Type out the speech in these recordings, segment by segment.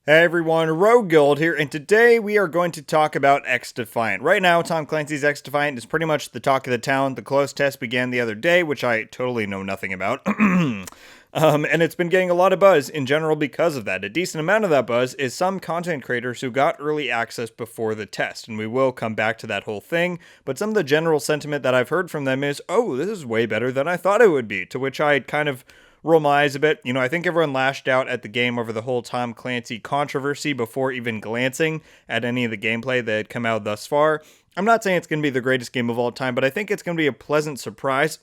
Hey everyone, RogueGold here, and today we are going to talk about XDefiant. Right now, Tom Clancy's XDefiant is pretty much the talk of the town. The closed test began the other day, which I totally know nothing about. And it's been getting a lot of buzz in general because of that. A decent amount of that buzz is some content creators who got early access before the test, and we will come back to that whole thing. But some of the general sentiment that I've heard from them is, oh, this is way better than I thought it would be, to which I kind of roll my eyes a bit. You know, I think everyone lashed out at the game over the whole Tom Clancy controversy before even glancing at any of the gameplay that had come out thus far. I'm not saying it's going to be the greatest game of all time, but I think it's going to be a pleasant surprise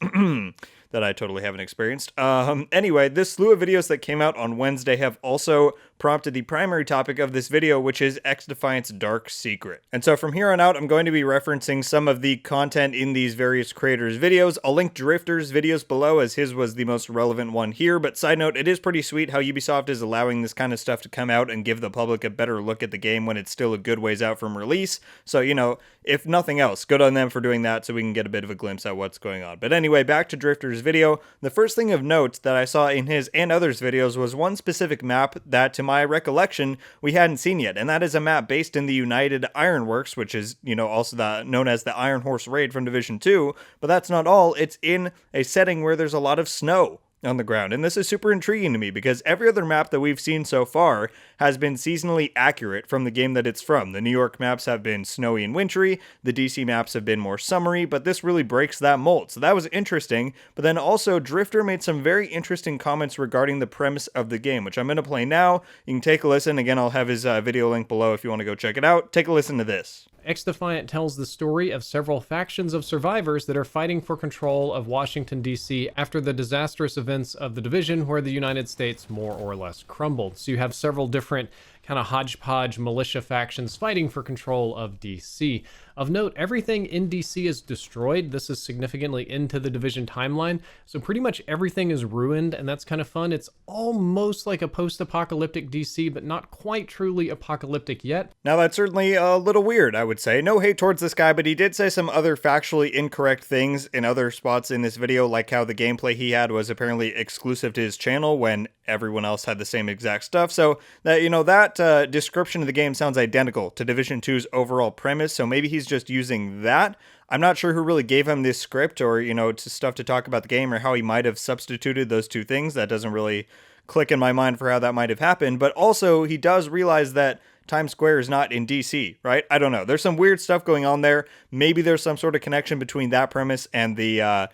that I totally haven't experienced. Anyway, this slew of videos that came out on Wednesday have also prompted the primary topic of this video, which is XDefiant's dark secret. And so from here on out, I'm going to be referencing some of the content in these various creators' videos. I'll link Drifter's videos below, as his was the most relevant one here, but side note, it is pretty sweet how Ubisoft is allowing this kind of stuff to come out and give the public a better look at the game when it's still a good ways out from release. So, you know, if nothing else, good on them for doing that so we can get a bit of a glimpse at what's going on. But anyway, back to Drifter's video. The first thing of note that I saw in his and others' videos was one specific map that, to my recollection, we hadn't seen yet, and that is a map based in the United Ironworks, which is, you know, also known as the Iron Horse Raid from Division 2, but that's not all. It's in a setting where there's a lot of snow on the ground, and this is super intriguing to me because every other map that we've seen so far has been seasonally accurate from the game that it's from. The New York maps have been snowy and wintry, the DC maps have been more summery, but this really breaks that mold, so that was interesting. But then also, Drifter made some very interesting comments regarding the premise of the game, which I'm going to play now. You can take a listen. Again, I'll have his video link below if you want to go check it out. Take a listen to this. XDefiant tells the story of several factions of survivors that are fighting for control of Washington, D.C. after the disastrous events of the Division, where the United States more or less crumbled. So you have several different kind of hodgepodge militia factions fighting for control of DC. Of note, everything in DC is destroyed. This is significantly into the Division timeline, so pretty much everything is ruined, and that's kind of fun. It's almost like a post-apocalyptic DC, but not quite truly apocalyptic yet. Now that's certainly a little weird, I would say. No hate towards this guy, but he did say some other factually incorrect things in other spots in this video, like how the gameplay he had was apparently exclusive to his channel when everyone else had the same exact stuff. So that, you know, that description of the game sounds identical to Division 2's overall premise, so maybe he's just using that. I'm not sure who really gave him this script or, you know, stuff to talk about the game, or how he might have substituted those two things. That doesn't really click in my mind for how that might have happened. But also, he does realize that Times Square is not in DC, right? I don't know. There's some weird stuff going on there. Maybe there's some sort of connection between that premise and the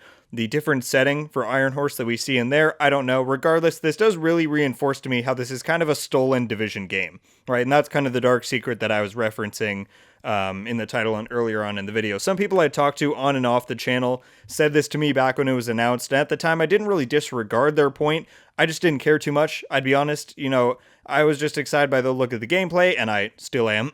different setting for Iron Horse that we see in there. I don't know. Regardless, this does really reinforce to me how this is kind of a stolen Division game, right? And that's kind of the dark secret that I was referencing in the title and earlier on in the video. Some people I talked to on and off the channel said this to me back when it was announced, and at the time I didn't really disregard their point. I just didn't care too much, I'd be honest. You know, I was just excited by the look of the gameplay, and I still am.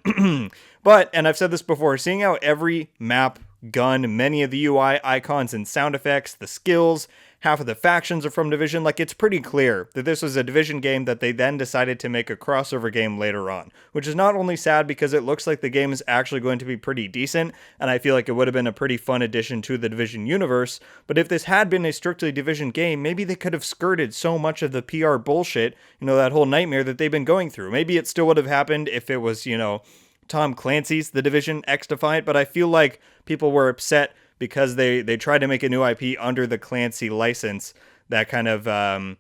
But, and I've said this before, seeing how every map, gun, many of the UI icons and sound effects, the skills, half of the factions are from Division, like, it's pretty clear that this was a Division game that they then decided to make a crossover game later on, which is not only sad because it looks like the game is actually going to be pretty decent, and I feel like it would have been a pretty fun addition to the Division universe, but if this had been a strictly Division game, maybe they could have skirted so much of the PR bullshit, you know, that whole nightmare that they've been going through. Maybe it still would have happened if it was, you know, Tom Clancy's The Division XDefiant, but I feel like people were upset because they tried to make a new IP under the Clancy license that kind of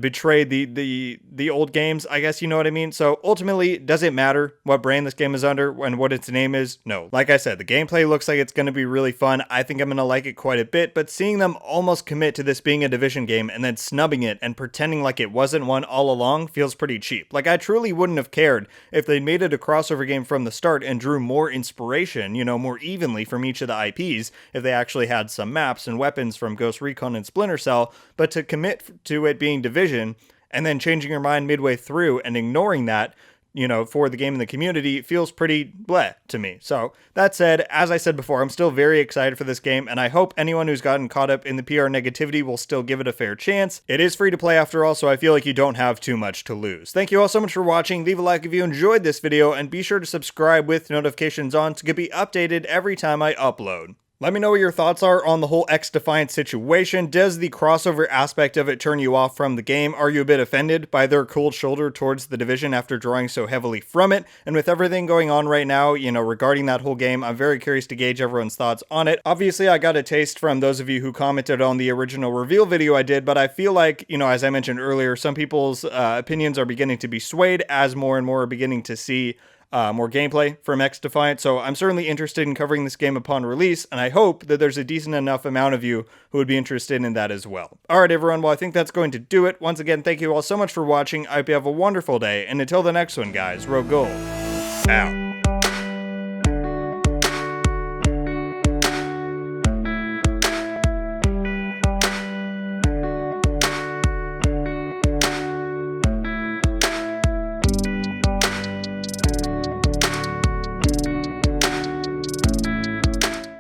betrayed the old games, I guess, you know what I mean? So ultimately, does it matter what brand this game is under and what its name is? No. Like I said, the gameplay looks like it's going to be really fun. I think I'm going to like it quite a bit, but seeing them almost commit to this being a Division game and then snubbing it and pretending like it wasn't one all along feels pretty cheap. Like, I truly wouldn't have cared if they made it a crossover game from the start and drew more inspiration, you know, more evenly from each of the IPs, if they actually had some maps and weapons from Ghost Recon and Splinter Cell, but to commit to it being Division and then changing your mind midway through and ignoring that, you know, for the game and the community feels pretty bleh to me. So that said, as I said before, I'm still very excited for this game, and I hope anyone who's gotten caught up in the PR negativity will still give it a fair chance. It is free to play after all, so I feel like you don't have too much to lose. Thank you all so much for watching. Leave a like if you enjoyed this video, and be sure to subscribe with notifications on to be updated every time I upload. Let me know what your thoughts are on the whole XDefiant situation. Does the crossover aspect of it turn you off from the game? Are you a bit offended by their cold shoulder towards the Division after drawing so heavily from it? And with everything going on right now, regarding that whole game, I'm very curious to gauge everyone's thoughts on it. Obviously, I got a taste from those of you who commented on the original reveal video I did, but I feel like, as I mentioned earlier, some people's opinions are beginning to be swayed as more and more are beginning to see more gameplay from XDefiant, so I'm certainly interested in covering this game upon release, and I hope that there's a decent enough amount of you who would be interested in that as well. Alright everyone, well I think that's going to do it. Once again, thank you all so much for watching, I hope you have a wonderful day, and until the next one guys, RogueGold, out.